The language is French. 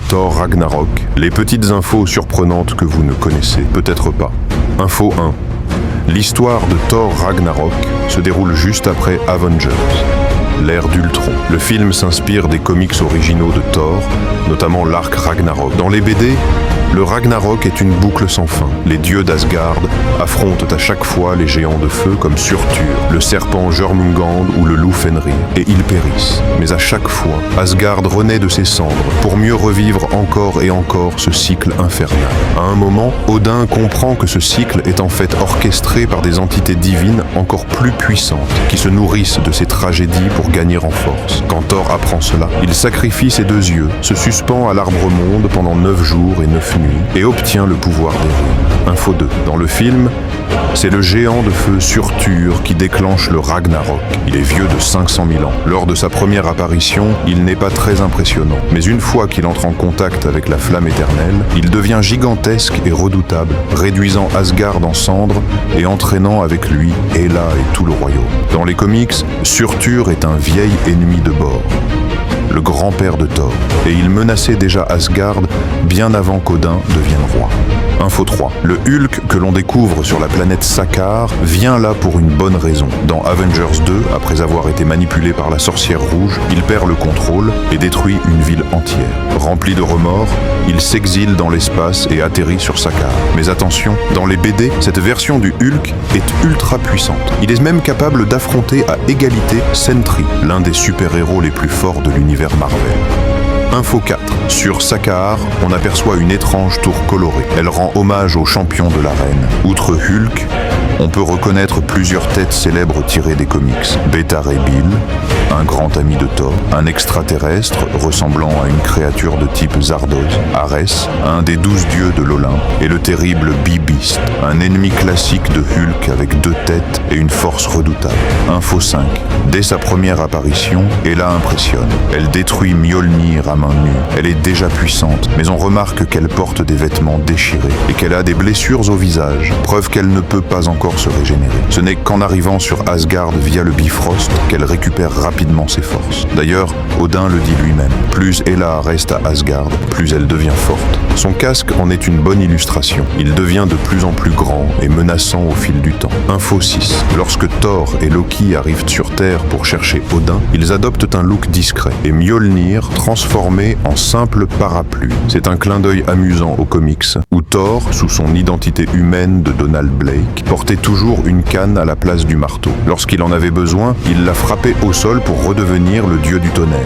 Thor Ragnarok, les petites infos surprenantes que vous ne connaissez peut-être pas. Info 1. L'histoire de Thor Ragnarok se déroule juste après Avengers, l'ère d'Ultron. Le film s'inspire des comics originaux de Thor, notamment l'arc Ragnarok. Dans les BD, le Ragnarok est une boucle sans fin. Les dieux d'Asgard affrontent à chaque fois les géants de feu comme Surtur, le serpent Jörmungand ou le loup Fenrir, et ils périssent. Mais à chaque fois, Asgard renaît de ses cendres pour mieux revivre encore et encore ce cycle infernal. À un moment, Odin comprend que ce cycle est en fait orchestré par des entités divines encore plus puissantes, qui se nourrissent de ces tragédies pour gagner en force. Quand Thor apprend cela, il sacrifie ses 2 yeux, se suspend à l'arbre-monde pendant 9 jours et 9 nuits, et obtient le pouvoir des runes. Info 2. Dans le film, c'est le géant de feu Surtur qui déclenche le Ragnarok. Il est vieux de 500 000 ans. Lors de sa première apparition, il n'est pas très impressionnant. Mais une fois qu'il entre en contact avec la flamme éternelle, il devient gigantesque et redoutable, réduisant Asgard en cendres et entraînant avec lui Hela et tout le royaume. Dans les comics, Surtur est un vieil ennemi de Bor, le grand-père de Thor, et il menaçait déjà Asgard bien avant qu'Odin devienne roi. Info 3. Le Hulk que l'on découvre sur la planète Sakaar vient là pour une bonne raison. Dans Avengers 2, après avoir été manipulé par la sorcière rouge, il perd le contrôle et détruit une ville entière. Rempli de remords, il s'exile dans l'espace et atterrit sur Sakaar. Mais attention, dans les BD, cette version du Hulk est ultra puissante. Il est même capable d'affronter à égalité Sentry, l'un des super-héros les plus forts de l'univers Marvel. Info 4. Sur Sakaar, on aperçoit une étrange tour colorée. Elle rend hommage aux champions de l'arène. Outre Hulk, on peut reconnaître plusieurs têtes célèbres tirées des comics. Beta Ray Bill, un grand ami de Thor, un extraterrestre ressemblant à une créature de type Zardoz, Arès, un des 12 dieux de l'Olympe, et le terrible Beast, un ennemi classique de Hulk avec 2 têtes et une force redoutable. Info 5. Dès sa première apparition, Hela impressionne. Elle détruit Mjolnir à main nue. Elle est déjà puissante, mais on remarque qu'elle porte des vêtements déchirés et qu'elle a des blessures au visage, preuve qu'elle ne peut pas encore se régénérer. Ce n'est qu'en arrivant sur Asgard via le Bifrost qu'elle récupère rapidement ses forces. D'ailleurs, Odin le dit lui-même, plus Hela reste à Asgard, plus elle devient forte. Son casque en est une bonne illustration. Il devient de plus en plus grand et menaçant au fil du temps. Info 6. Lorsque Thor et Loki arrivent sur Terre pour chercher Odin, ils adoptent un look discret et Mjolnir transformé en simple parapluie. C'est un clin d'œil amusant aux comics, où Thor, sous son identité humaine de Donald Blake, portait toujours une canne à la place du marteau. Lorsqu'il en avait besoin, il la frappait au sol pour redevenir le dieu du tonnerre.